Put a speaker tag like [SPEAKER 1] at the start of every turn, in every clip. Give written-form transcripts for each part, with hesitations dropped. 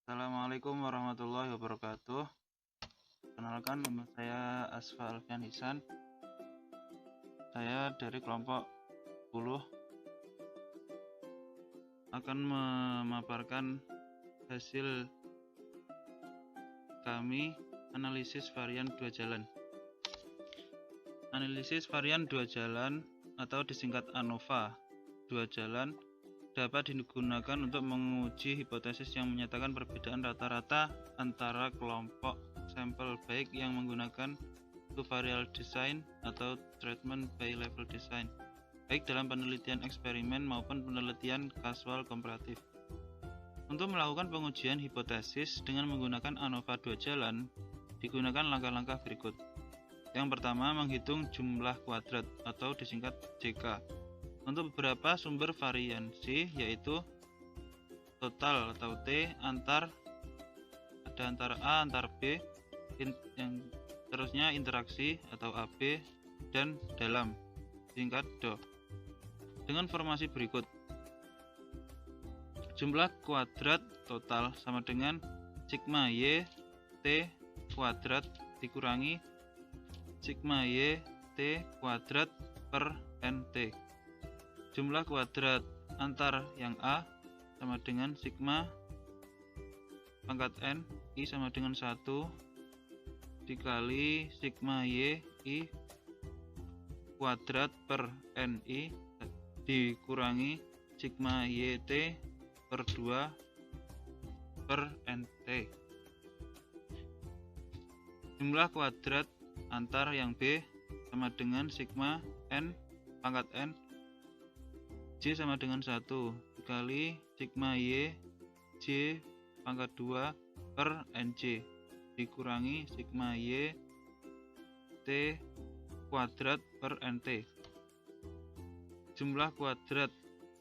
[SPEAKER 1] Assalamualaikum warahmatullahi wabarakatuh. Kenalkan, nama saya Asfa Alfian Hisan. Saya dari kelompok 10 akan memaparkan hasil kami analisis varian dua jalan. Analisis varian dua jalan atau disingkat ANOVA dua jalan dapat digunakan untuk menguji hipotesis yang menyatakan perbedaan rata-rata antara kelompok sampel baik yang menggunakan two-variable design atau treatment by level design, baik dalam penelitian eksperimen maupun penelitian kausal komparatif. Untuk melakukan pengujian hipotesis dengan menggunakan ANOVA dua jalan, digunakan langkah-langkah berikut. Yang pertama, menghitung jumlah kuadrat atau disingkat JK. Untuk beberapa sumber variansi, yaitu total atau T antara A antar B, yang terusnya interaksi atau AB, dan dalam singkat DO. Dengan formasi berikut: jumlah kuadrat total sama dengan sigma Y T kuadrat dikurangi sigma Y T kuadrat per NT. Jumlah kuadrat antar yang A sama dengan sigma pangkat N I sama dengan 1 dikali sigma Y I kuadrat per NI dikurangi sigma YT per 2 per NT. Jumlah kuadrat antar yang B sama dengan sigma N pangkat N J sama dengan 1 dikali sigma Y J pangkat 2 per NJ dikurangi sigma Y T kuadrat per NT. Jumlah kuadrat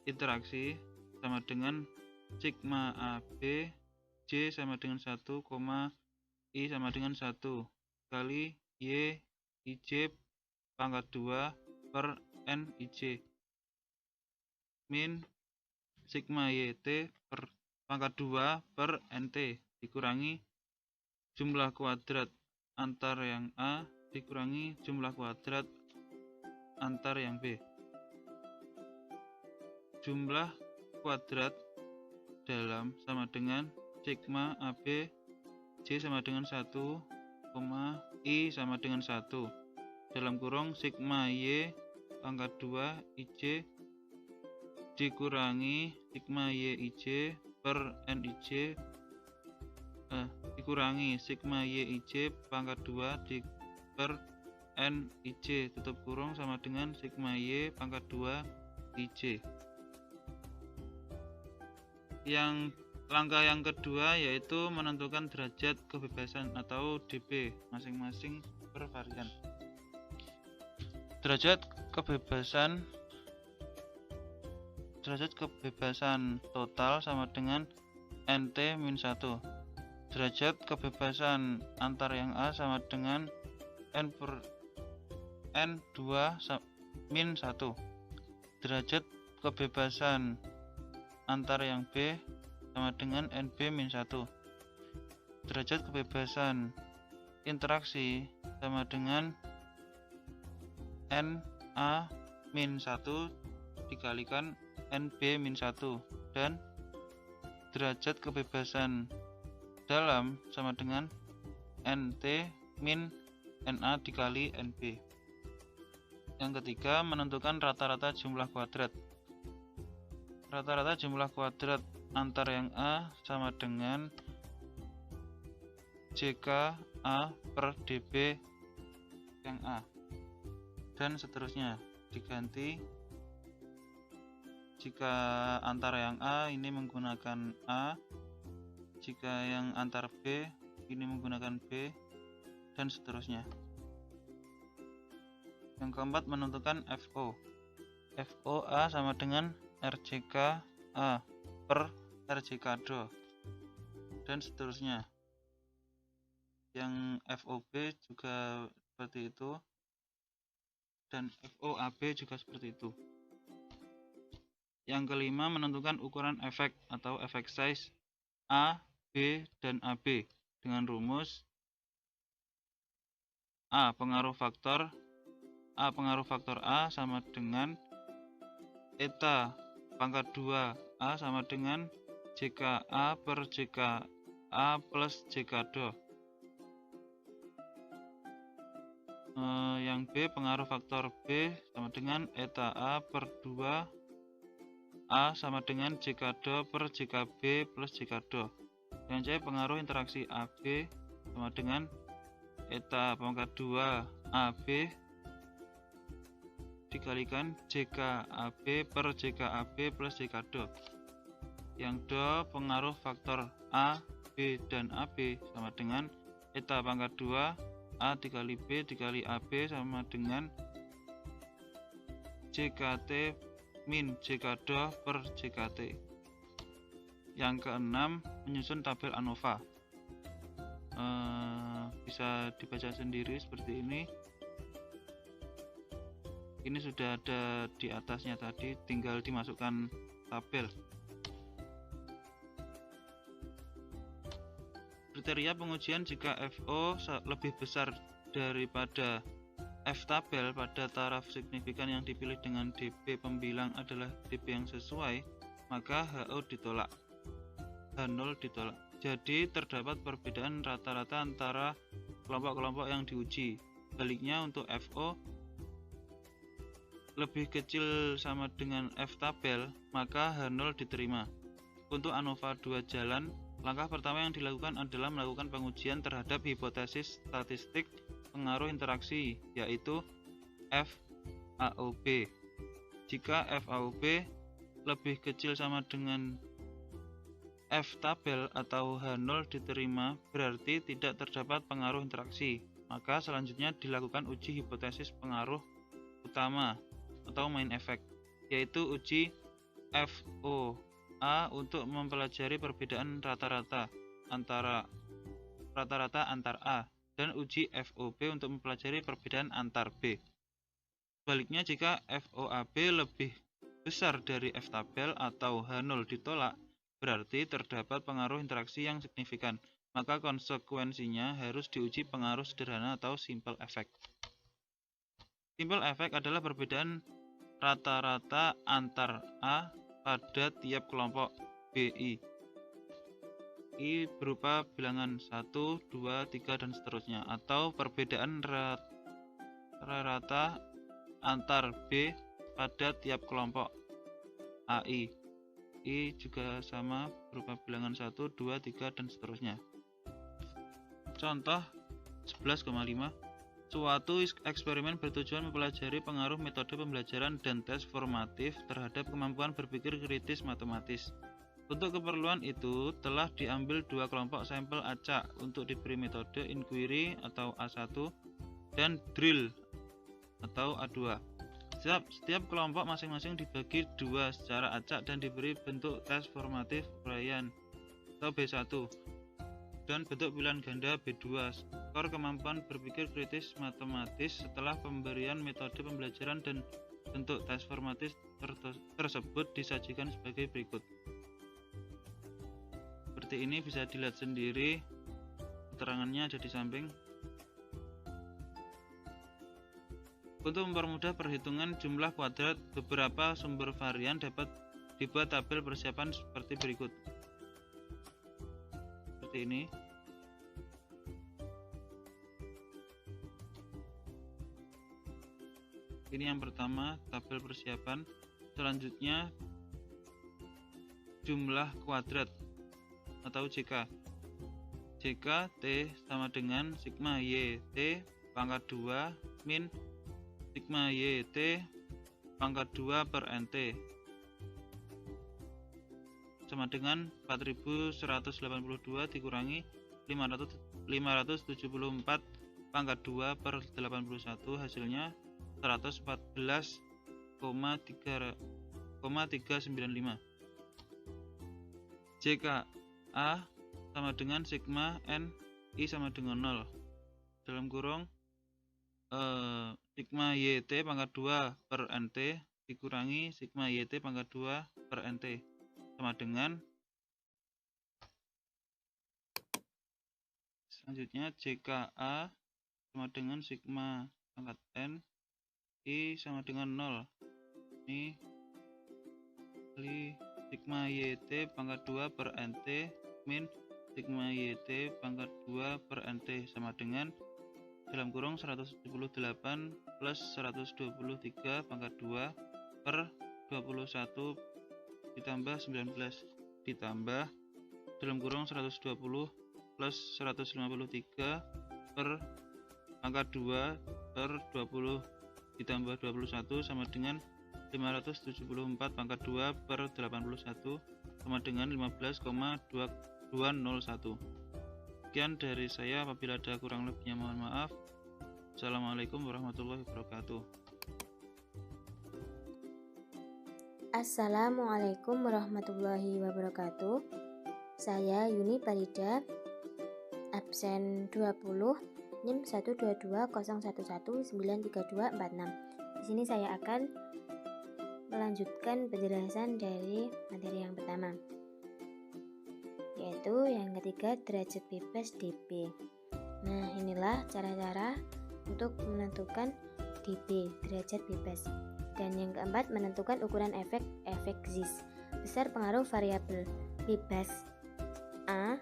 [SPEAKER 1] interaksi sama dengan sigma AB J sama dengan 1, I sama dengan 1 kali Y IJ pangkat 2 per NIJ min sigma YT per pangkat 2 per NT dikurangi jumlah kuadrat antar yang A dikurangi jumlah kuadrat antar yang B. Jumlah kuadrat dalam sama dengan sigma AB J sama dengan 1, I sama dengan 1 dalam kurung sigma Y pangkat 2 IJ dikurangi sigma YIJ per NIJ dikurangi sigma YIJ pangkat 2 per NIJ tutup kurung sama dengan sigma Y pangkat 2 IJ. Langkah yang kedua yaitu menentukan derajat kebebasan atau DB masing-masing per varian. Derajat kebebasan total sama dengan NT-1. Derajat kebebasan antar yang A sama dengan N2 min 1. Derajat kebebasan antar yang B sama dengan NB min 1. Derajat kebebasan interaksi sama dengan NA min 1 dikalikan NB-1 dan derajat kebebasan dalam sama dengan NT min NA dikali NB. Yang ketiga, menentukan rata-rata jumlah kuadrat. Rata-rata jumlah kuadrat antar yang A sama dengan JK A per DB yang A dan seterusnya, diganti jika antara yang A ini menggunakan A, jika yang antar B ini menggunakan B, dan seterusnya. Yang keempat, menentukan FO. FO A sama dengan RJK A per RJK DO, dan seterusnya. Yang FOB juga seperti itu, dan FOAB juga seperti itu. Yang kelima, menentukan ukuran efek atau effect size A B, dan AB dengan rumus A pengaruh faktor A sama dengan eta pangkat 2 A sama dengan JKA per JKA plus JK2. Yang B pengaruh faktor B sama dengan eta A per 2 A sama dengan JK2 per JKB plus JK2. Yang C pengaruh interaksi AB sama dengan eta pangkat 2 AB dikalikan JKAB per JKAB plus JK2. Yang D pengaruh faktor A, B, dan AB sama dengan eta pangkat 2 A dikali B dikali AB sama dengan JKT min JK2 per JKT. Yang keenam, menyusun tabel ANOVA. Bisa dibaca sendiri seperti ini. Ini sudah ada di atasnya tadi, tinggal dimasukkan tabel. Kriteria pengujian jika FO lebih besar daripada F tabel pada taraf signifikan yang dipilih dengan dp pembilang adalah dp yang sesuai, maka HO ditolak, H0 ditolak. Jadi terdapat perbedaan rata-rata antara kelompok-kelompok yang diuji. Baliknya untuk FO lebih kecil sama dengan F tabel, maka H0 diterima. Untuk ANOVA 2 jalan, langkah pertama yang dilakukan adalah melakukan pengujian terhadap hipotesis statistik pengaruh interaksi, yaitu FAOB. Jika FAOB lebih kecil sama dengan F tabel atau H0 diterima, berarti tidak terdapat pengaruh interaksi. Maka selanjutnya dilakukan uji hipotesis pengaruh utama atau main effect, yaitu uji FOA untuk mempelajari perbedaan rata-rata antar A, dan uji FOB untuk mempelajari perbedaan antar B. Sebaliknya, jika FOAB lebih besar dari F tabel atau H0 ditolak, berarti terdapat pengaruh interaksi yang signifikan. Maka konsekuensinya harus diuji pengaruh sederhana atau simple effect. Simple effect adalah perbedaan rata-rata antar A pada tiap kelompok BI. I berupa bilangan 1, 2, 3, dan seterusnya, atau perbedaan rata-rata antar B pada tiap kelompok AI. I juga sama berupa bilangan 1, 2, 3, dan seterusnya. Contoh 11,5. Suatu eksperimen bertujuan mempelajari pengaruh metode pembelajaran dan tes formatif terhadap kemampuan berpikir kritis matematis. Untuk keperluan itu, telah diambil dua kelompok sampel acak untuk diberi metode inquiry atau A1 dan drill atau A2. Setiap kelompok masing-masing dibagi dua secara acak dan diberi bentuk tes formatif Bryan atau B1 dan bentuk pilihan ganda B2. Skor kemampuan berpikir kritis matematis setelah pemberian metode pembelajaran dan bentuk tes formatif tersebut disajikan sebagai berikut. Seperti ini, bisa dilihat sendiri, keterangannya ada di samping. Untuk mempermudah perhitungan jumlah kuadrat, beberapa sumber varian dapat dibuat tabel persiapan seperti berikut. Seperti ini. Ini yang pertama, tabel persiapan. Selanjutnya jumlah kuadrat atau JK. JK T sama dengan sigma Y T pangkat 2 min sigma Y T pangkat 2 per NT sama dengan 4182 dikurangi 574 pangkat 2 per 81, hasilnya 114,395. JK A sama dengan sigma N I sama dengan 0 dalam kurung sigma YT pangkat 2 per NT dikurangi sigma YT pangkat 2 per NT sama dengan Selanjutnya JKA sama dengan sigma pangkat N, I sama dengan 0. Ini sigma YT pangkat 2 per NT min sigma YT pangkat 2 per NT sama dengan dalam kurung 178 plus 123 pangkat 2 per 21 ditambah 19 ditambah dalam kurung 120 plus 153 per pangkat 2 per 20 ditambah 21 sama dengan 574 pangkat 2 per 81 sama dengan 15,2201. Sekian dari saya, apabila ada kurang lebihnya mohon maaf. Assalamualaikum warahmatullahi wabarakatuh.
[SPEAKER 2] Assalamualaikum warahmatullahi wabarakatuh. Saya Yuni Parida, absen 20, NIM 12201193246. Di sini saya akan melanjutkan penjelasan dari materi yang pertama, yaitu yang ketiga, derajat bebas dB. Nah, inilah cara-cara untuk menentukan dB, derajat bebas. Dan yang keempat, menentukan ukuran efek ZIS. Besar pengaruh variabel bebas A,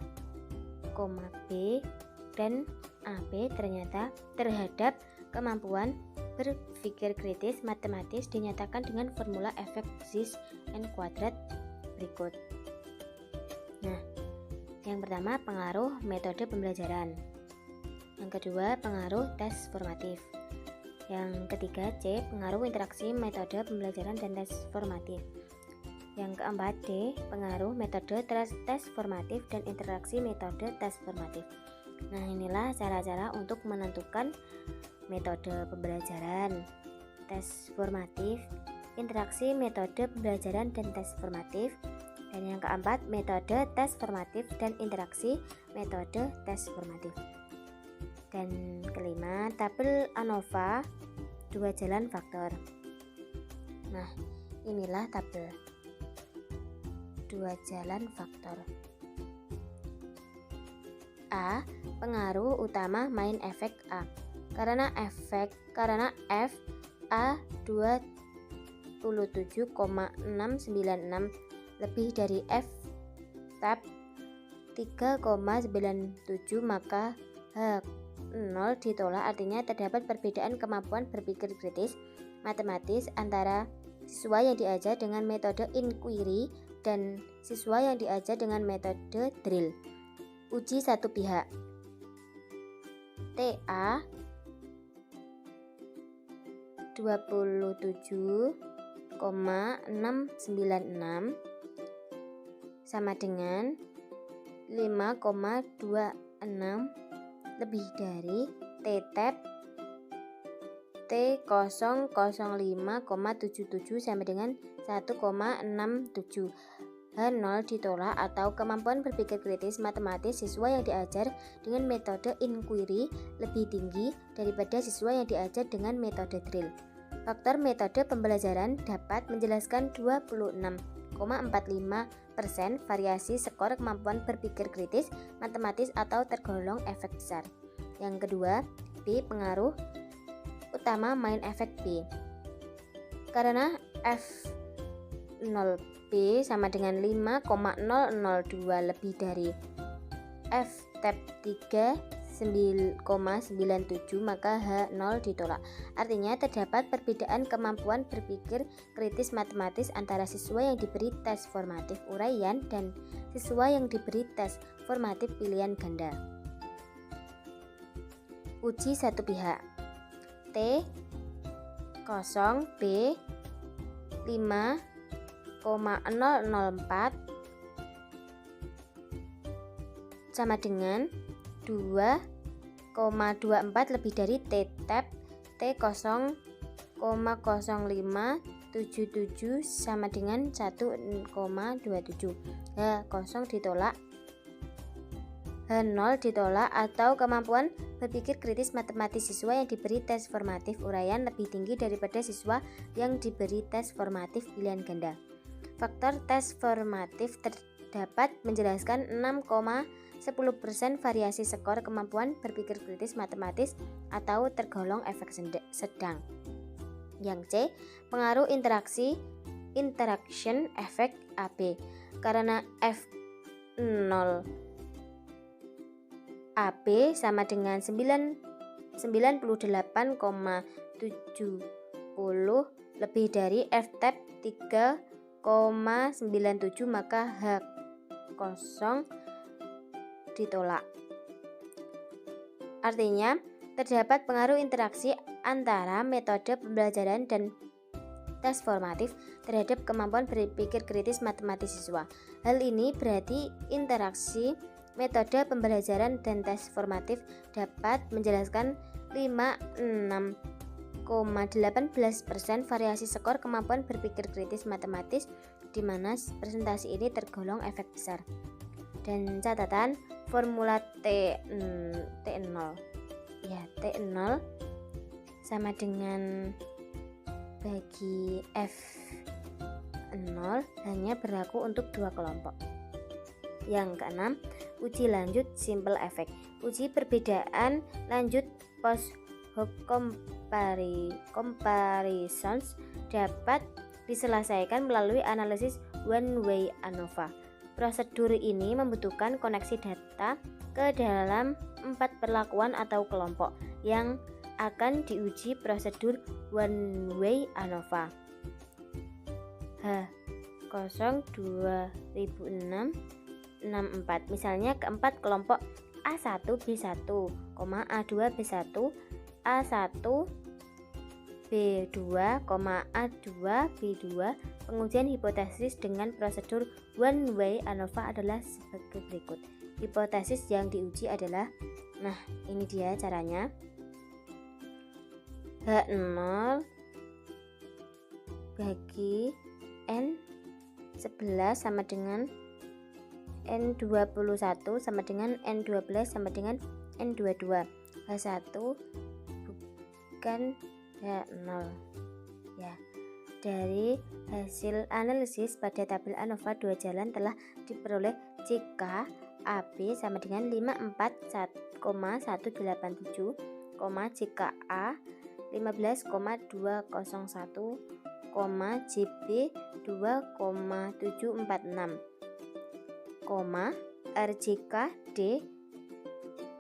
[SPEAKER 2] B, dan AB ternyata terhadap kemampuan berpikir kritis matematis dinyatakan dengan formula efek ZIS N kuadrat berikut. Nah, yang pertama, pengaruh metode pembelajaran. Yang kedua, pengaruh tes formatif. Yang ketiga, C, pengaruh interaksi metode pembelajaran dan tes formatif. Yang keempat, D, pengaruh metode tes formatif dan interaksi metode tes formatif. Nah, inilah cara-cara untuk menentukan metode pembelajaran, tes formatif, interaksi metode pembelajaran dan tes formatif. Dan yang keempat, metode tes formatif dan interaksi metode tes formatif. Dan kelima, tabel ANOVA 2 jalan faktor. Nah, inilah tabel 2 jalan faktor. A, pengaruh utama main efek A. Karena F A 27,696 lebih dari F tab 3,97, maka H0 ditolak, artinya terdapat perbedaan kemampuan berpikir kritis matematis antara siswa yang diajar dengan metode inquiry dan siswa yang diajar dengan metode drill. Uji satu pihak. TA 27,696 sama dengan 5,26 lebih dari T-tab T005,77 sama dengan 1,67. H0 ditolak, atau kemampuan berpikir kritis matematis siswa yang diajar dengan metode inquiry lebih tinggi daripada siswa yang diajar dengan metode drill. Faktor metode pembelajaran dapat menjelaskan 26,45% variasi skor kemampuan berpikir kritis matematis atau tergolong efek besar. Yang kedua, B, pengaruh utama main efek B. Karena F0B sama dengan 5,002 lebih dari F tab 3,97, maka H0 ditolak. Artinya terdapat perbedaan kemampuan berpikir kritis matematis antara siswa yang diberi tes formatif uraian dan siswa yang diberi tes formatif pilihan ganda. Uji satu pihak. T0B 5,004 sama dengan 2,24 lebih dari T-tab T0,0577 sama dengan 1,27. H0 ditolak. H0 ditolak, atau kemampuan berpikir kritis matematis siswa yang diberi tes formatif uraian lebih tinggi daripada siswa yang diberi tes formatif pilihan ganda. Faktor tes formatif dapat menjelaskan 6,10% variasi skor kemampuan berpikir kritis matematis atau tergolong efek sedang. Yang C, pengaruh interaction efek AB. Karena F0 AB sama dengan 98,70 lebih dari F-tab 3,97, maka H0 ditolak. Artinya, terdapat pengaruh interaksi antara metode pembelajaran dan tes formatif terhadap kemampuan berpikir kritis matematis siswa. Hal ini berarti interaksi metode pembelajaran dan tes formatif dapat menjelaskan 56,18% variasi skor kemampuan berpikir kritis matematis, di mana presentasi ini tergolong efek besar. Dan catatan formula T0 sama dengan bagi F0 hanya berlaku untuk dua kelompok. Yang keenam, uji lanjut simple effect. Uji perbedaan lanjut post hoc comparisons dapat diselesaikan melalui analisis one way ANOVA. Prosedur ini membutuhkan koneksi data ke dalam 4 perlakuan atau kelompok yang akan diuji prosedur one way ANOVA. H0 2006-64. Misalnya keempat kelompok A1 B1, A2 B1, A1 B2, A2 B2. Pengujian hipotesis dengan prosedur one way ANOVA adalah sebagai berikut. Hipotesis yang diuji adalah, nah ini dia caranya. H0 bagi N11 sama dengan N21 sama dengan N12 sama dengan N22. H1 bukan H0 ya. Dari hasil analisis pada tabel ANOVA dua jalan telah diperoleh jika AB sama dengan 541,187, jika A 15,201, JB 2,746, RJK D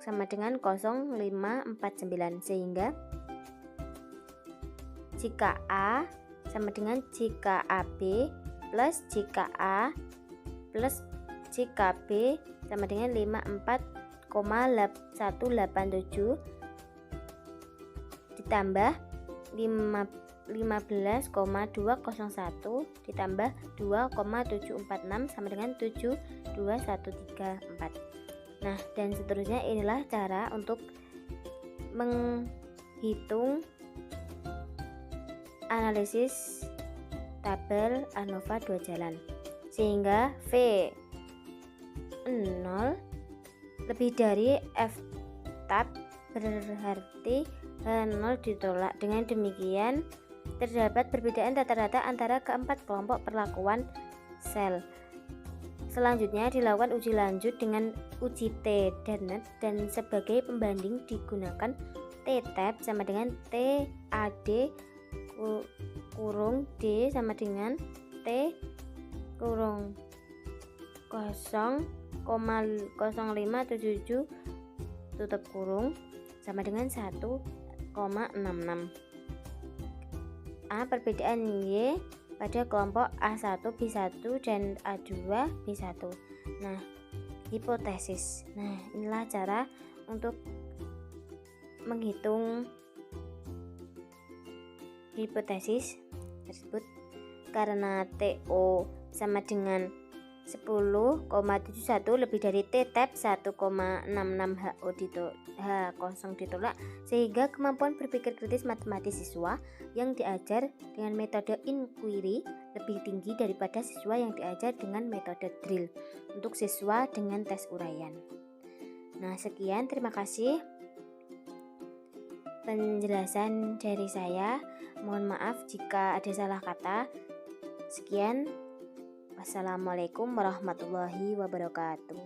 [SPEAKER 2] sama dengan 0,549, sehingga jika A sama dengan jika AB plus jika A plus jika B sama dengan 54,187 ditambah 15,201 ditambah 2,746 sama dengan 72134. Nah, dan seterusnya. Inilah cara untuk menghitung analisis tabel ANOVA dua jalan, sehingga V0 lebih dari F-tab berarti H0 ditolak. Dengan demikian terdapat perbedaan rata-rata antara keempat kelompok perlakuan sel. Selanjutnya dilakukan uji lanjut dengan uji T dan sebagai pembanding digunakan T-tab sama dengan TAD kurung D sama dengan T kurung 0,0577 tutup kurung sama dengan 1,66. A. Perbedaan Y pada kelompok A1 B1 dan A2 B1. Nah, hipotesis. Nah, inilah cara untuk menghitung hipotesis tersebut. Karena TO sama dengan 10,71 lebih dari T-tab 1,66 H0 ditolak, sehingga kemampuan berpikir kritis matematis siswa yang diajar dengan metode inquiry lebih tinggi daripada siswa yang diajar dengan metode drill untuk siswa dengan tes uraian. Nah, sekian, terima kasih penjelasan dari saya. Mohon maaf jika ada salah kata. Sekian. Wassalamualaikum warahmatullahi wabarakatuh.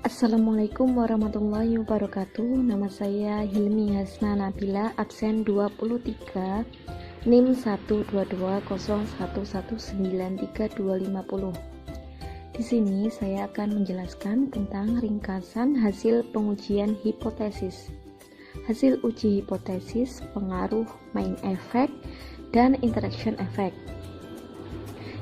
[SPEAKER 3] Assalamualaikum warahmatullahi wabarakatuh. Nama saya Hilmi Hasna Nabila, absen 23, NIM 12201193250. Di sini saya akan menjelaskan tentang ringkasan hasil pengujian hipotesis. Hasil uji hipotesis pengaruh main effect dan interaction effect.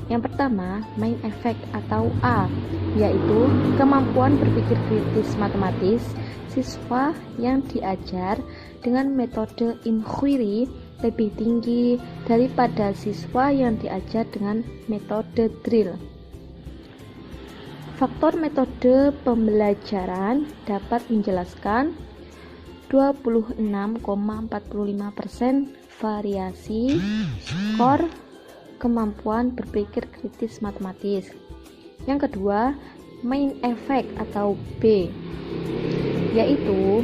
[SPEAKER 3] Yang pertama, main effect atau A, yaitu kemampuan berpikir kritis matematis siswa yang diajar dengan metode inquiry lebih tinggi daripada siswa yang diajar dengan metode drill. Faktor metode pembelajaran dapat menjelaskan 26,45% variasi skor kemampuan berpikir kritis matematis. Yang kedua, main effect atau B, yaitu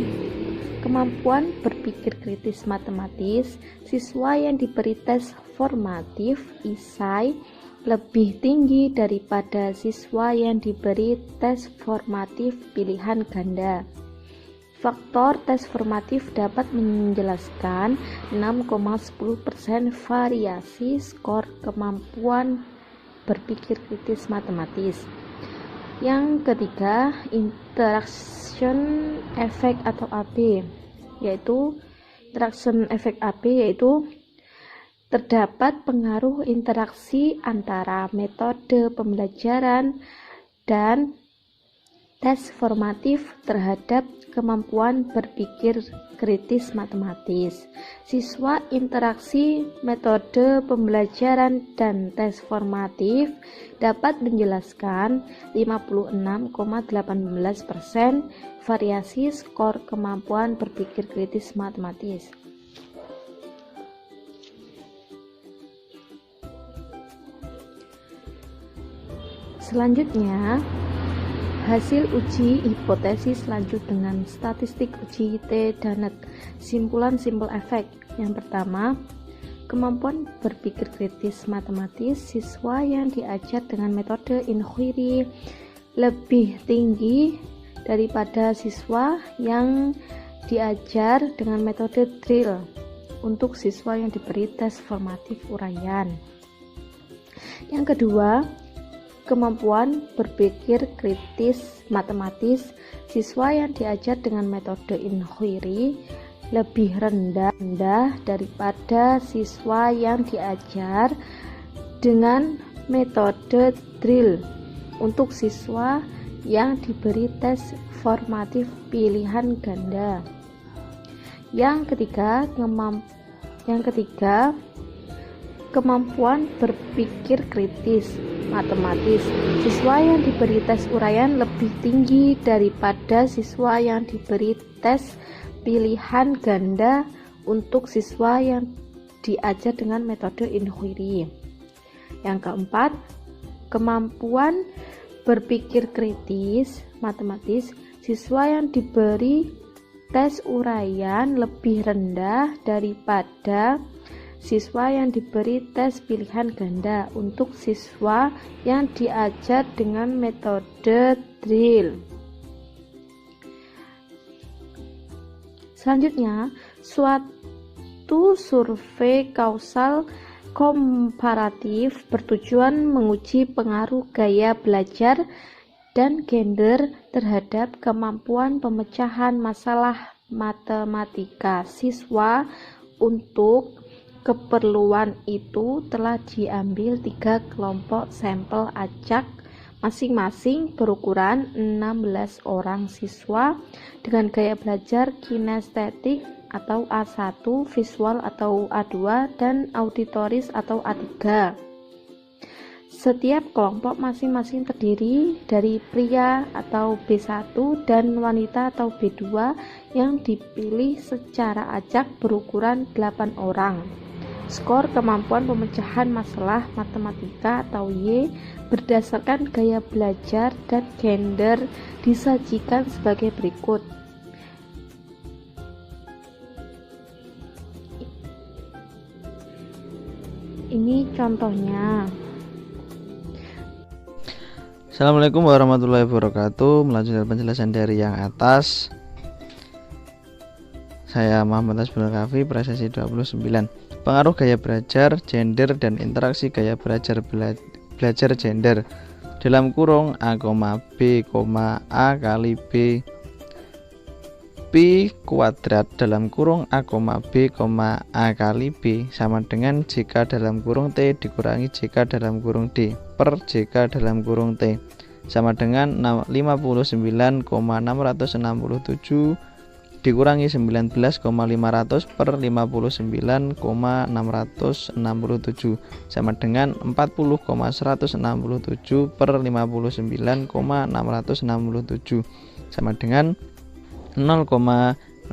[SPEAKER 3] kemampuan berpikir kritis matematis siswa yang diberi tes formatif ISAI lebih tinggi daripada siswa yang diberi tes formatif pilihan ganda. Faktor tes formatif dapat menjelaskan 6,10% variasi skor kemampuan berpikir kritis matematis. Yang ketiga, interaction effect atau AB, yaitu interaction effect AB yaitu terdapat pengaruh interaksi antara metode pembelajaran dan tes formatif terhadap kemampuan berpikir kritis matematis. Siswa interaksi metode pembelajaran dan tes formatif dapat menjelaskan 56,18% variasi skor kemampuan berpikir kritis matematis. Selanjutnya, hasil uji hipotesis lanjut dengan statistik uji T-Danet. Simpulan simple effect. Yang pertama, kemampuan berpikir kritis matematis siswa yang diajar dengan metode inquiry lebih tinggi daripada siswa yang diajar dengan metode drill untuk siswa yang diberi tes formatif uraian. Yang kedua, kemampuan berpikir kritis matematis siswa yang diajar dengan metode inquiry lebih rendah daripada siswa yang diajar dengan metode drill untuk siswa yang diberi tes formatif pilihan ganda. Yang ketiga, kemampuan berpikir kritis matematis siswa yang diberi tes uraian lebih tinggi daripada siswa yang diberi tes pilihan ganda untuk siswa yang diajar dengan metode inquiry. Yang keempat, kemampuan berpikir kritis matematis siswa yang diberi tes uraian lebih rendah daripada siswa yang diberi tes pilihan ganda untuk siswa yang diajar dengan metode drill. Selanjutnya, suatu survei kausal komparatif bertujuan menguji pengaruh gaya belajar dan gender terhadap kemampuan pemecahan masalah matematika siswa. Untuk keperluan itu telah diambil 3 kelompok sampel acak masing-masing berukuran 16 orang siswa dengan gaya belajar kinestetik atau A1, visual atau A2, dan auditoris atau A3. Setiap kelompok masing-masing terdiri dari pria atau B1 dan wanita atau B2 yang dipilih secara acak berukuran 8 orang. Skor kemampuan pemecahan masalah matematika atau Y berdasarkan gaya belajar dan gender disajikan sebagai berikut. Ini contohnya.
[SPEAKER 4] Assalamualaikum warahmatullahi wabarakatuh. Melanjutkan penjelasan dari yang atas, saya Muhammad Asbul Kafi, presesi 29. Pengaruh gaya belajar, gender, dan interaksi gaya belajar gender dalam kurung A, B, A kali B Pi kuadrat dalam kurung A, B, A kali B sama dengan JK dalam kurung T dikurangi JK dalam kurung D per JK dalam kurung T sama dengan 59,667 dikurangi 19,500 per 59,667 sama dengan 40,167 per 59,667 sama dengan 0,6732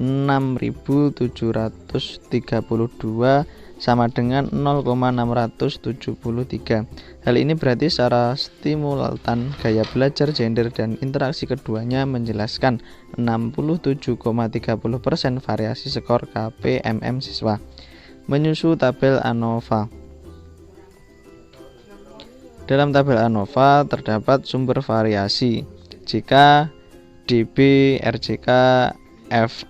[SPEAKER 4] sama dengan 0,673. Hal ini berarti secara stimultan gaya belajar gender dan interaksi keduanya menjelaskan 67,30% variasi skor KPMM siswa. Menyusun tabel ANOVA. Dalam tabel ANOVA terdapat sumber variasi jika DB, RJK, F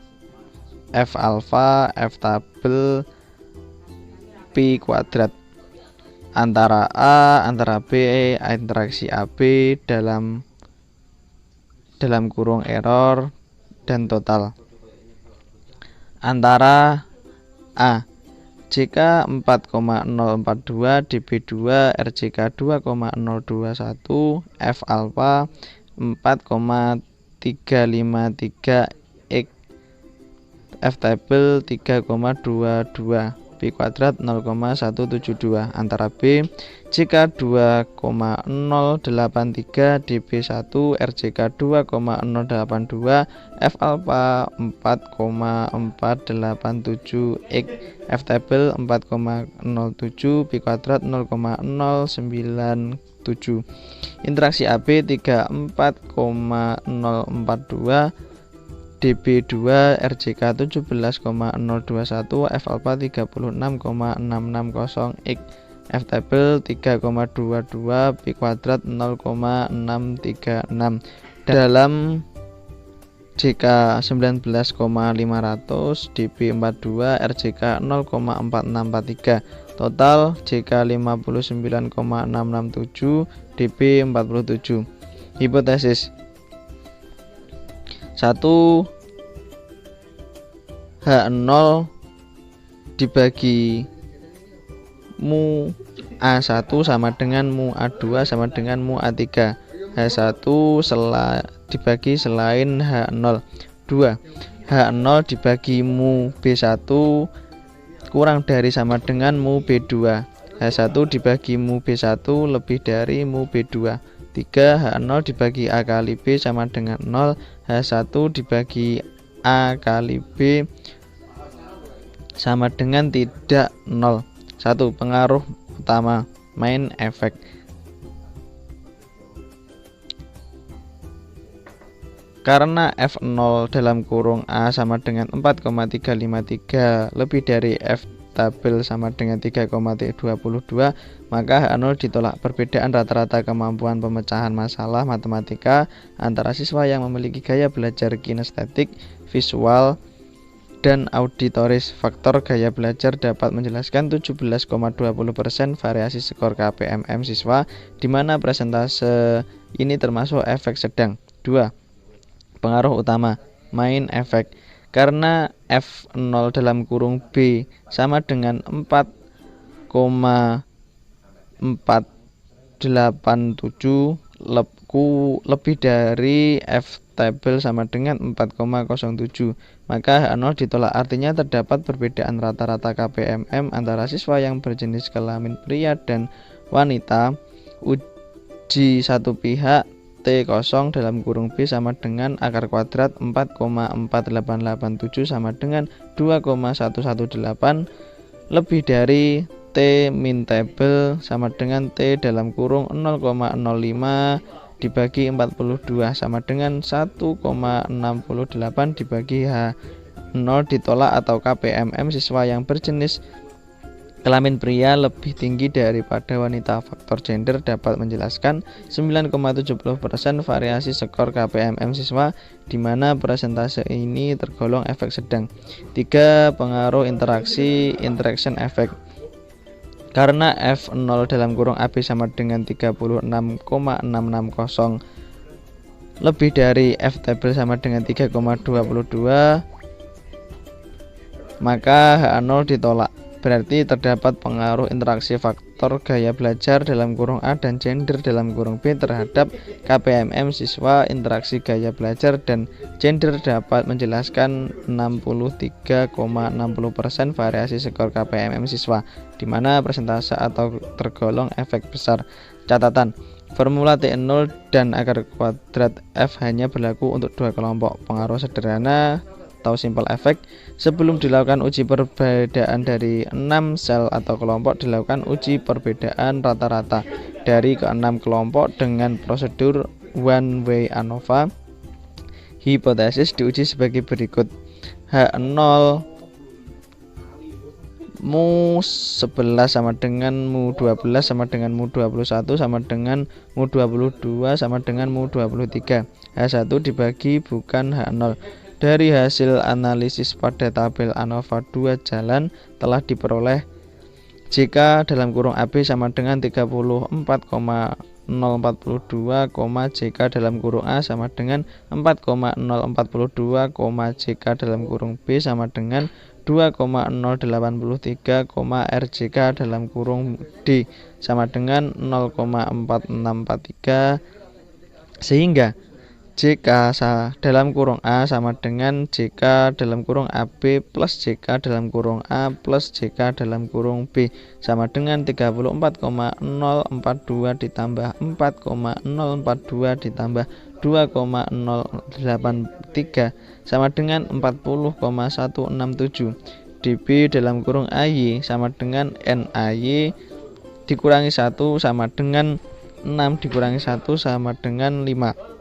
[SPEAKER 4] alpha, F tabel, Pi kuadrat antara A, antara B, interaksi AB dalam kurung error dan total antara A JK 4,042, DB2, RJK 2,021, F alpha 4,353 X, F table 3,22, Pi kuadrat 0,172 antara B JK 2,083, DB1, RJK 2,082, F alpha 4,487 X, F table 4,07, Pi kuadrat 0,097. Interaksi AB 34,042, DB2, RJK 17,021, F alpha 36,660 X, F table 3,22, Pi kuadrat 0,636. Dalam JK 19,500, DB42, RJK 0,4643. Total JK 59,667, DB 47. Hipotesis 1 H0 dibagi mu A1 sama dengan mu A2 sama dengan mu A3. H1 dibagi selain H0. 2 H0 dibagi mu B1 kurang dari sama dengan mu B2. H1 dibagi mu B1 lebih dari mu B2. 3 H0 dibagi A kali B sama dengan 0. H1 dibagi A kali B sama dengan tidak 0. 1. Pengaruh utama main efek. Karena F0 dalam kurung A sama dengan 4,353 lebih dari F tabel sama dengan 3,22, maka H0 ditolak. Perbedaan rata-rata kemampuan pemecahan masalah matematika antara siswa yang memiliki gaya belajar kinestetik, visual, dan auditoris. Faktor gaya belajar dapat menjelaskan 17,20% variasi skor KPMM siswa, di mana persentase ini termasuk efek sedang. 2. Pengaruh utama main efek. Karena F0 dalam kurung B sama dengan 4,487 lebih dari F tabel sama dengan 4,07, maka H0 ditolak. Artinya terdapat perbedaan rata-rata KPMM antara siswa yang berjenis kelamin pria dan wanita. Uji satu pihak T0 dalam kurung B sama dengan akar kuadrat 4,4887 sama dengan 2,118 lebih dari T min table sama dengan T dalam kurung 0,05 dibagi 42 sama dengan 1,68 dibagi H0 ditolak, atau KPMM siswa yang berjenis kelamin pria lebih tinggi daripada wanita. Faktor gender dapat menjelaskan 9,70% variasi skor KPMM siswa, di mana persentase ini tergolong efek sedang. 3. Pengaruh interaksi interaction effect. Karena F0 dalam kurung AB sama dengan 36,660 lebih dari F tabel sama dengan 3,22, maka H0 ditolak. Berarti terdapat pengaruh interaksi faktor gaya belajar dalam kurung A dan gender dalam kurung B terhadap KPMM siswa. Interaksi gaya belajar dan gender dapat menjelaskan 63,60% variasi skor KPMM siswa, di mana persentase atau tergolong efek besar. Catatan: formula T0 dan akar kuadrat F hanya berlaku untuk dua kelompok. Pengaruh sederhana atau simple effect. Sebelum dilakukan uji perbedaan dari 6 sel atau kelompok, dilakukan uji perbedaan rata-rata dari ke-6 kelompok dengan prosedur one way ANOVA. Hipotesis diuji sebagai berikut. H0 mu 11 sama dengan mu 12 sama dengan mu 21 sama dengan mu 22 sama dengan mu 23. H1 dibagi bukan H0. Dari hasil analisis pada tabel ANOVA 2 jalan telah diperoleh JK dalam kurung AB sama dengan 34,042, JK dalam kurung A sama dengan 4,042, JK dalam kurung B sama dengan 2,083, RJK dalam kurung D sama dengan 0,4643, sehingga JK dalam kurung A sama dengan JK dalam kurung AB plus JK dalam kurung A plus JK dalam kurung B sama dengan 34,042 ditambah 4,042 ditambah 2,083 sama dengan 40,167. DB dalam kurung AY sama dengan NAY dikurangi 1 sama dengan 6 dikurangi 1 sama dengan 5.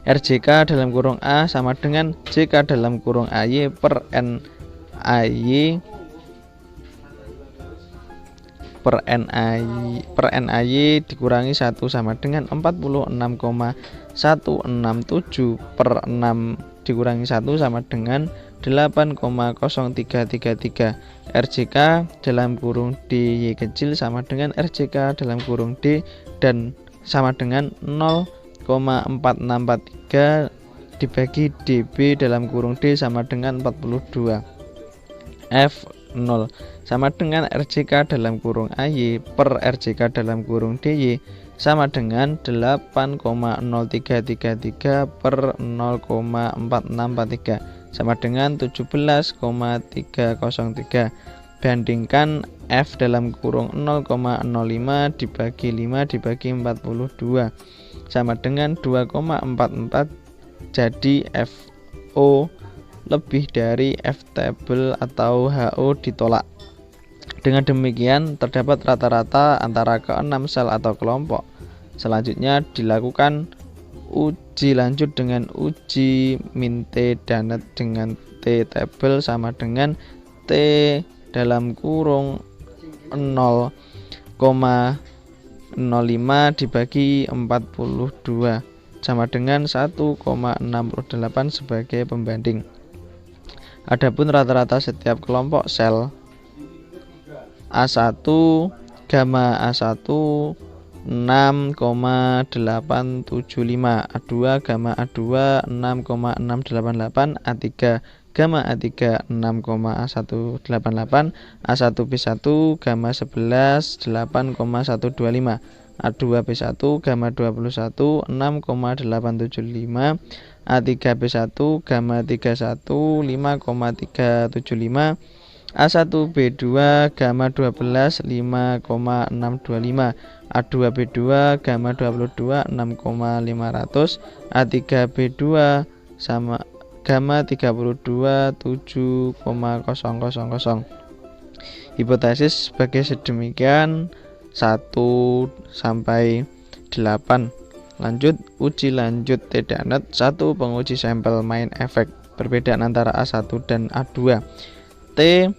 [SPEAKER 4] RJK dalam kurung A sama dengan JK dalam kurung AY per NAY dikurangi 1 sama dengan 46,167 per 6 dikurangi 1 sama dengan 8,0333. RJK dalam kurung DY kecil sama dengan RJK dalam kurung D dan sama dengan 0,4643 dibagi DB dalam kurung D sama dengan 42. F0 sama dengan RJK dalam kurung AY per RJK dalam kurung DY sama dengan 8,0333 per 0,4643 sama dengan 17,303. Bandingkan F dalam kurung 0,05 dibagi 5 dibagi 42 sama dengan 2,44. Jadi FO lebih dari F table atau HO ditolak. Dengan demikian terdapat rata-rata antara ke-6 sel atau kelompok. Selanjutnya dilakukan uji lanjut dengan uji min T danet dengan T table sama dengan T dalam kurung 0,05 dibagi 42 sama dengan 1,68 sebagai pembanding. Adapun rata-rata setiap kelompok sel A1 gamma A1 6,875, A2 gamma A2 6,688, A3 gamma A3 6,188, A1B1 gamma 11 8,125, A2B1 gamma 21 6,875, A3B1 gamma 31 5,375, A1B2 gamma 12 5,625, A2B2 gamma 22 6,500, A3B2 sama gamma 32 7,000. Hipotesis sebagai sedemikian 1 sampai 8. Lanjut uji lanjut T danet 1. Penguji sampel main efek perbedaan antara A1 dan A2. T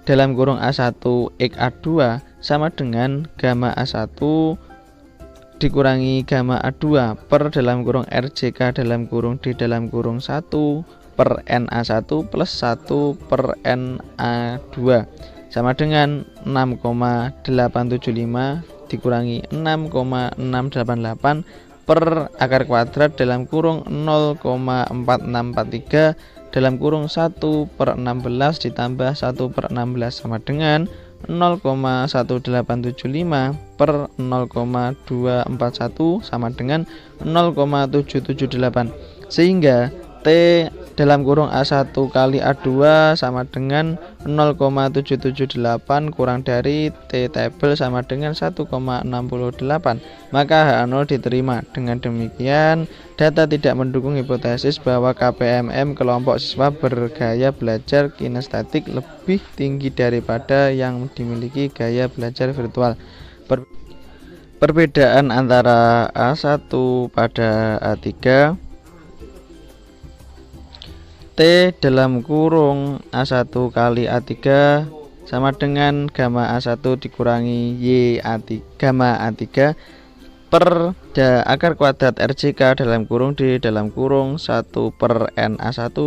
[SPEAKER 4] dalam kurung A1 X A2 sama dengan gamma A1 dikurangi gamma A2 per dalam kurung RJK dalam kurung D dalam kurung 1 per NA1 plus 1 per NA2 sama dengan 6,875 dikurangi 6,688 per akar kuadrat dalam kurung 0,4643 dalam kurung 1 per 16 ditambah 1 per 16 sama dengan 0,1875 per 0,241 sama dengan 0,778 sehingga T dalam kurung A1 kali A2 sama dengan 0,778 kurang dari T tabel sama dengan 1,68 maka H0 diterima. Dengan demikian data tidak mendukung hipotesis bahwa KPMM kelompok siswa bergaya belajar kinestetik lebih tinggi daripada yang dimiliki gaya belajar virtual. Perbedaan antara A1 pada A3 T dalam kurung A1 kali A3 sama dengan gamma A1 dikurangi Y A3, gamma A3 per akar kuadrat RJK dalam kurung D dalam kurung 1 per NA1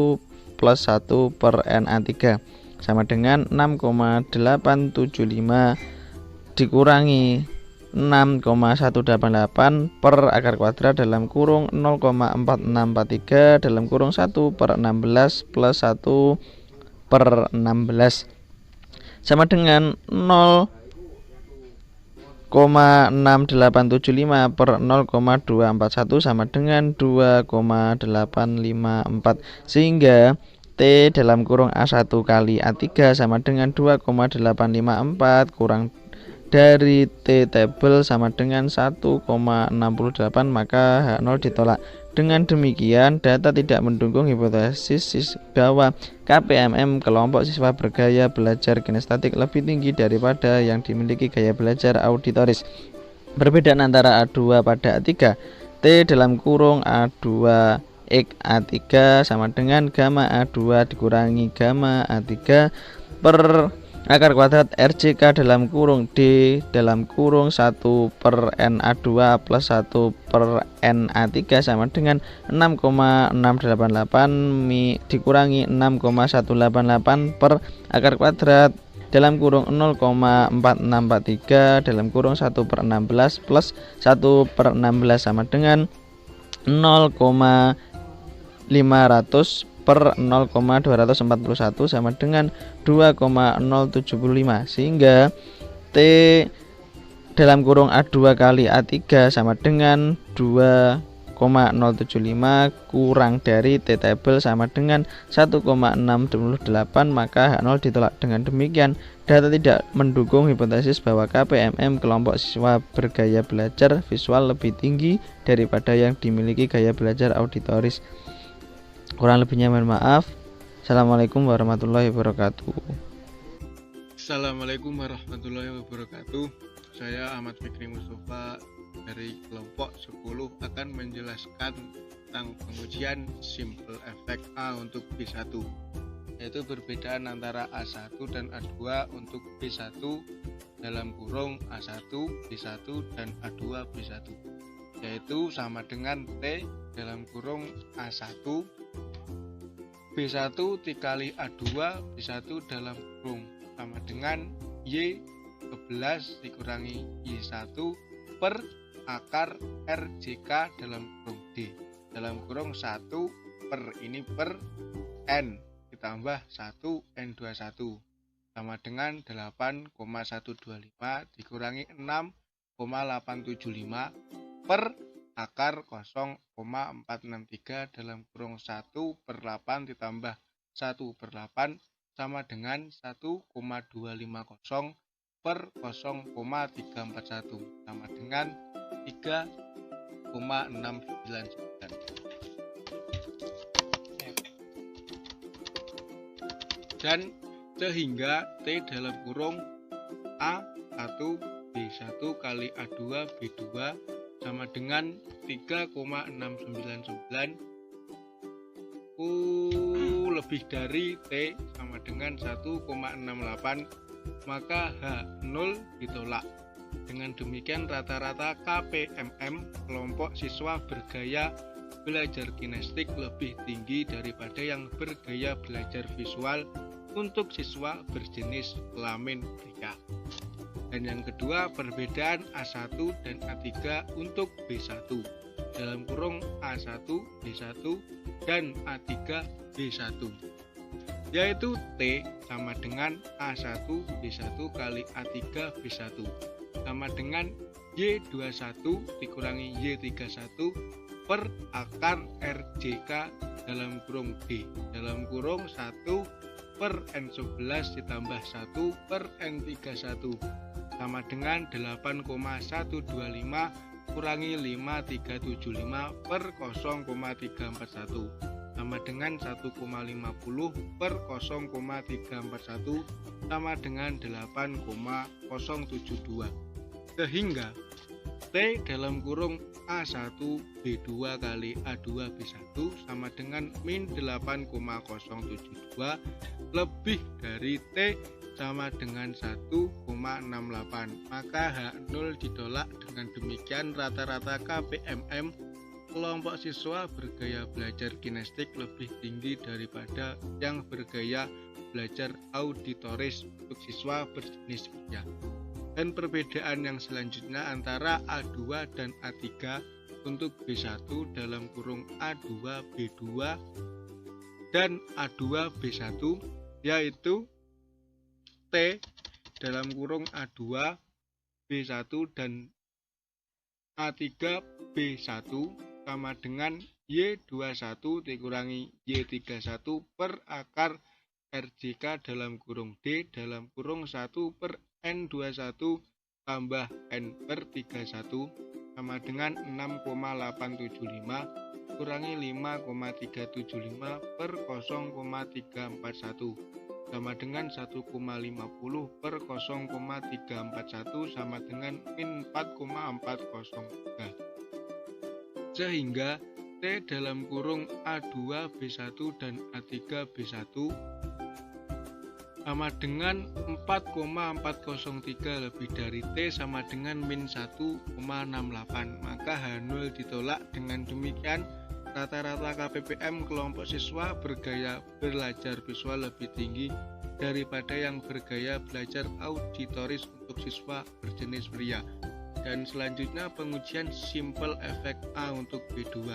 [SPEAKER 4] plus 1 per NA3 sama dengan 6,875 dikurangi 6,188 per akar kuadrat dalam kurung 0,4643 dalam kurung 1 per 16 plus 1 per 16 sama dengan 0,6875 per 0,241 sama dengan 2,854 sehingga T dalam kurung A1 kali A3 sama dengan 2,854 kurang dari T tabel sama dengan 1,68 maka H0 ditolak. Dengan demikian data tidak mendukung hipotesis bahwa KPMM kelompok siswa bergaya belajar kinestetik lebih tinggi daripada yang dimiliki gaya belajar auditoris. Perbedaan antara A2 pada A3 T dalam kurung A2 X A3 sama dengan gamma A2 dikurangi gamma A3 per akar kuadrat RJK dalam kurung D dalam kurung 1 per NA2 plus 1 per NA3 sama dengan 6,688 dikurangi 6,188 per akar kuadrat dalam kurung 0,4643 dalam kurung 1 per 16 plus 1 per 16 sama dengan 0,500 per 0,241 sama dengan 2,075 sehingga T dalam kurung A2 kali A3 sama dengan 2,075 kurang dari T tabel sama dengan 1,688 maka H0 ditolak. Dengan demikian data tidak mendukung hipotesis bahwa KPMM kelompok siswa bergaya belajar visual lebih tinggi daripada yang dimiliki gaya belajar auditoris. Kurang lebihnya mohon maaf. Assalamualaikum warahmatullahi wabarakatuh.
[SPEAKER 5] Assalamualaikum warahmatullahi wabarakatuh. Saya Ahmad Fikri Mustafa dari kelompok 10 akan menjelaskan tentang pengujian simple effect A untuk B1, yaitu perbedaan antara A1 dan A2 untuk B1 dalam kurung A1 B1 dan A2 B1, yaitu sama dengan T dalam kurung A1 B1 dikali A2 B1 dalam kurung sama dengan Y 11 dikurangi Y1 per akar RJK dalam kurung D dalam kurung 1 per ini per N ditambah 1 N21 sama dengan 8,125 dikurangi 6,875 per akar 0,463 dalam kurung 1 per 8 ditambah 1 per 8 sama dengan 1,250 per 0,341 sama dengan 3,699 dan sehingga T dalam kurung A1 B1 kali A2 B2 sama dengan 3,699 lebih dari T sama dengan 1,68, maka H0 ditolak. Dengan demikian rata-rata KPMM kelompok siswa bergaya belajar kinestik lebih tinggi daripada yang bergaya belajar visual untuk siswa berjenis kelamin pria. Dan yang kedua, perbedaan A1 dan A3 untuk B1 dalam kurung A1 B1 dan A3 B1, yaitu T sama dengan A1 B1 kali A3 B1 sama dengan Y21 dikurangi Y31 per akar RJK dalam kurung D dalam kurung 1 per N11 ditambah 1 per N31 sama dengan 8,125 kurangi 5375 per 0,341 sama dengan 1,50 per 0,341 sama dengan 8,072, sehingga T dalam kurung A1 B2 kali A2 B1 sama dengan min 8,072 lebih dari T sama dengan 1,68, maka H0 ditolak. Dengan demikian rata-rata KPMM kelompok siswa bergaya belajar kinestik lebih tinggi daripada yang bergaya belajar auditoris untuk siswa berjenis pria. Dan perbedaan yang selanjutnya antara A2 dan A3 untuk B1 dalam kurung A2 B2 dan A2 B1, yaitu T dalam kurung A2 B1 dan A3 B1 sama dengan Y21 dikurangi Y31 per akar RJK dalam kurung D dalam kurung 1 per N21 tambah N per 31 sama dengan 6,875 kurangi 5,375 per 0,341 sama dengan 1,50 per 0,341 sama dengan min 4,403, sehingga T dalam kurung A2 B1 dan A3 B1 sama dengan 4,403 lebih dari T sama dengan min 1,68, maka H0 ditolak. Dengan demikian rata-rata KPPM kelompok siswa bergaya belajar visual lebih tinggi daripada yang bergaya belajar auditoris untuk siswa berjenis pria. Dan selanjutnya pengujian simple effect A untuk B2,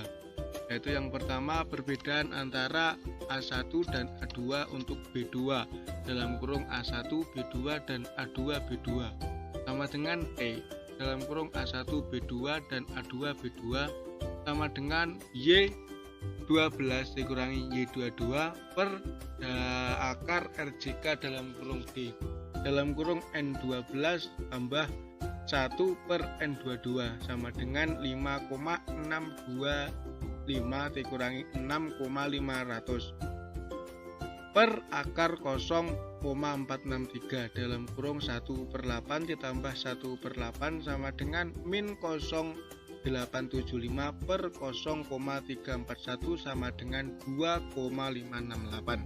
[SPEAKER 5] yaitu yang pertama perbedaan antara A1 dan A2 untuk B2 dalam kurung A1 B2 dan A2 B2 sama dengan T dalam kurung A1 B2 dan A2 B2 sama dengan Y12 dikurangi Y22 per akar RJK dalam kurung D dalam kurung N12 tambah 1 per N22 sama dengan 5,625 dikurangi 6,500 per akar 0,463 dalam kurung 1 per 8 ditambah 1 per 8 sama dengan min 0,875 per 0,341 sama dengan 2,568,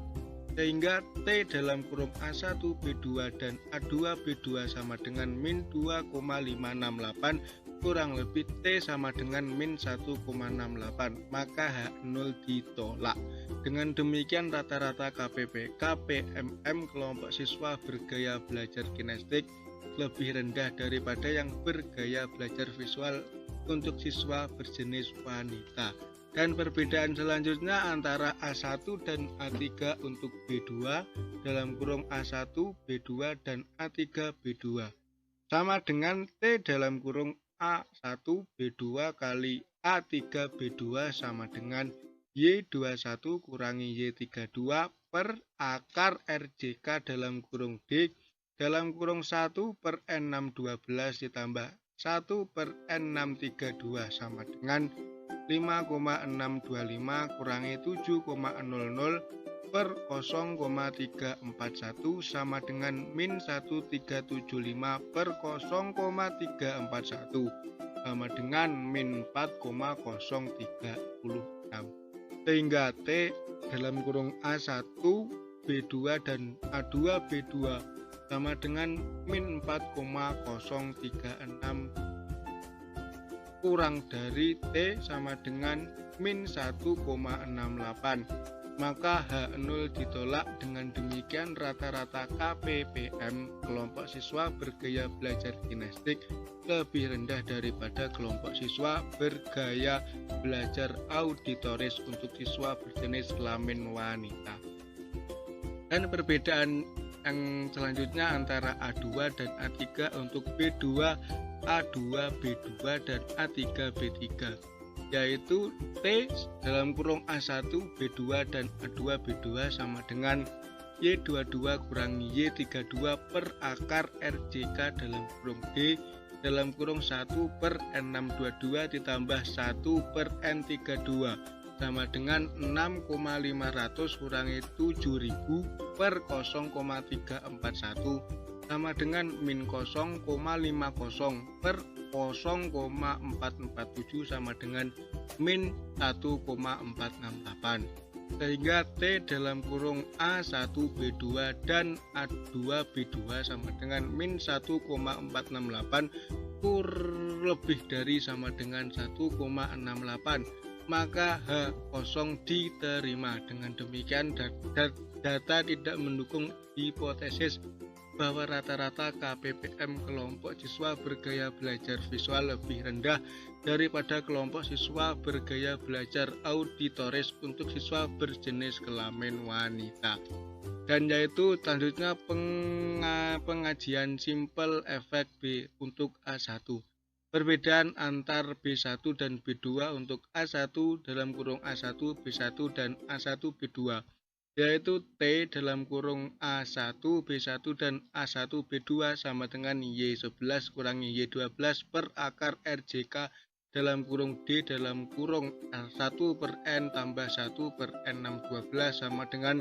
[SPEAKER 5] sehingga T dalam kurung A1 B2 dan A2 B2 sama dengan min 2,568 kurang lebih T sama dengan min 1,68, maka H0 ditolak. Dengan demikian rata-rata KPMM kelompok siswa bergaya belajar kinestik lebih rendah daripada yang bergaya belajar visual untuk siswa berjenis wanita. Dan perbedaan selanjutnya antara A1 dan A3 untuk B2 dalam kurung A1 B2 dan A3 B2 sama dengan T dalam kurung A1 B2 kali A3 B2 sama dengan Y21 kurangi Y32 per akar RJK dalam kurung D dalam kurung 1 per N612 ditambah 1 per N632 sama dengan 5,625 kurangi 7,00 per 0,341 sama dengan min 1375 per 0,341 sama dengan min 4,036. sehingga T dalam kurung A1 B2 dan A2 B2 sama dengan min 4,036 kurang dari T sama dengan min 1,68. Maka H0 ditolak. Dengan demikian rata-rata KPPM kelompok siswa bergaya belajar kinestik lebih rendah daripada kelompok siswa bergaya belajar auditoris untuk siswa berjenis kelamin wanita. Dan perbedaan yang selanjutnya antara A2 dan A3 untuk B2, A2, B2 dan A3, B3, yaitu T dalam kurung A1, B2 dan A2, B2 sama dengan Y22 kurangi Y32 per akar RJK dalam kurung D dalam kurung 1 per N622 ditambah 1 per N32 sama dengan 6,500 kurangi 7000 per 0,341 sama dengan min 0,50 per 0,447 sama dengan min 1,468, sehingga T dalam kurung A1 B2 dan A2 B2 sama dengan min 1,468 lebih dari sama dengan 1,68, maka H0 diterima. Dengan demikian data tidak mendukung hipotesis bahwa rata-rata KPPM kelompok siswa bergaya belajar visual lebih rendah daripada kelompok siswa bergaya belajar auditoris untuk siswa berjenis kelamin wanita. Dan yaitu selanjutnya pengajian simple efek B untuk A1. Perbedaan antar B1 dan B2 untuk A1 dalam kurung A1 B1 dan A1 B2, yaitu T dalam kurung A1 B1 dan A1 B2 sama dengan Y11 kurangi Y12 per akar RJK dalam kurung D dalam kurung 1 per N tambah 1 per N612 sama dengan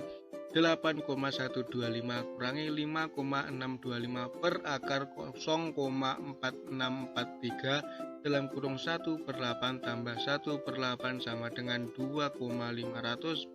[SPEAKER 5] 8,125 kurangi 5,625 per akar 0,4643 dalam kurung 1 per 8 tambah 1 per 8 sama dengan 2,500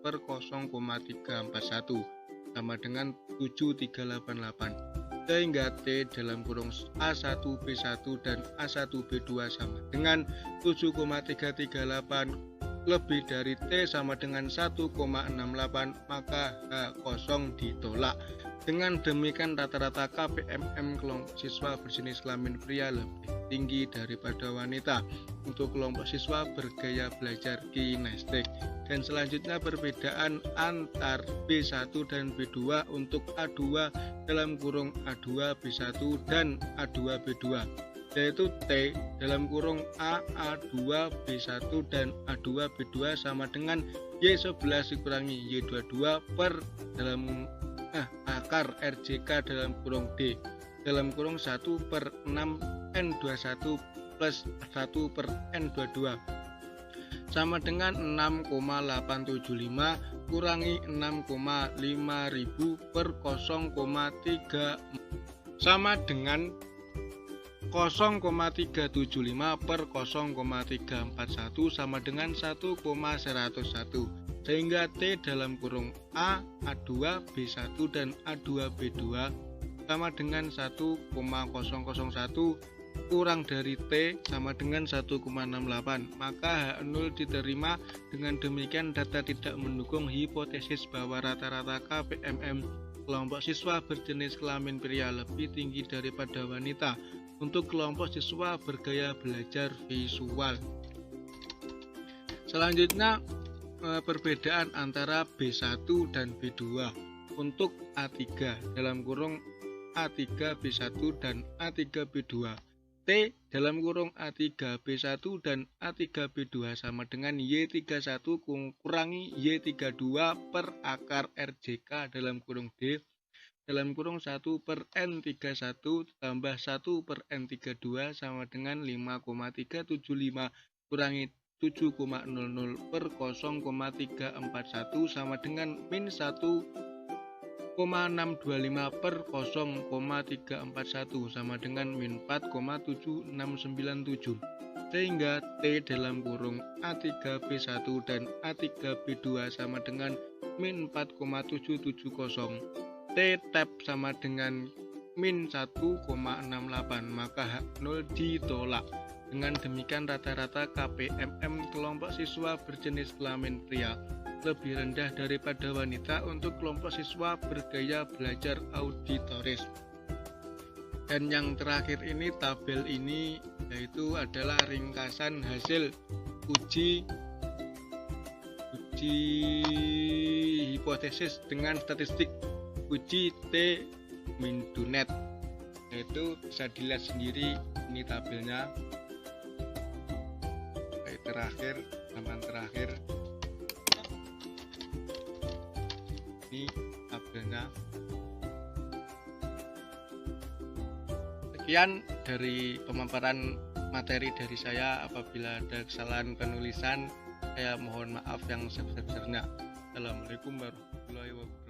[SPEAKER 5] per 0,341 sama dengan 7388, sehingga T dalam kurung A1 B1 dan A1 B2 sama dengan 7,338 lebih dari T sama dengan 1,68, maka H0 ditolak. Dengan demikian rata-rata KPMM kelompok siswa berjenis kelamin pria lebih tinggi daripada wanita untuk kelompok siswa bergaya belajar kinestik. Dan selanjutnya perbedaan antar B1 dan B2 untuk A2 dalam kurung A2 B1 dan A2 B2, yaitu T dalam kurung A, A2, B1 dan A2, B2 sama dengan Y11 dikurangi Y22 per dalam akar RJK dalam kurung D dalam kurung 1 per 6 N21 plus 1 per N22 sama dengan 6,875 kurangi 6,5000 per 0,3 sama dengan 0,375 per 0,341 sama dengan 1,101, sehingga T dalam kurung A, A2, B1 dan A2, B2 sama dengan 1,001 kurang dari T sama dengan 1,68, maka H0 diterima. Dengan demikian data tidak mendukung hipotesis bahwa rata-rata KPMM kelompok siswa berjenis kelamin pria lebih tinggi daripada wanita untuk kelompok siswa bergaya belajar visual. Selanjutnya perbedaan antara B1 dan B2 untuk A3 dalam kurung A3 B1 dan A3 B2. T dalam kurung A3 B1 dan A3 B2 sama dengan Y31 kurangi Y32 per akar RJK dalam kurung D dalam kurung 1 per N31 tambah 1 per N32 sama dengan 5,375 kurangi 7,00 per 0,341 sama dengan min 1,625 per 0,341 sama dengan min 4,7697. sehingga T dalam kurung A3B1 dan A3B2 sama dengan min 4,770. T tab sama dengan min 1,68, maka H0 ditolak. Dengan demikian rata-rata KPMM kelompok siswa berjenis kelamin pria lebih rendah daripada wanita untuk kelompok siswa bergaya belajar auditoris. Dan yang terakhir ini, tabel ini yaitu adalah ringkasan hasil uji hipotesis dengan statistik uji T-Mindunet, yaitu bisa dilihat sendiri ini tabelnya. Terakhir, halaman terakhir ini tabelnya. Sekian dari pemaparan materi dari saya. Apabila ada kesalahan penulisan, saya mohon maaf yang sebesar-besarnya. Assalamualaikum warahmatullahi wabarakatuh.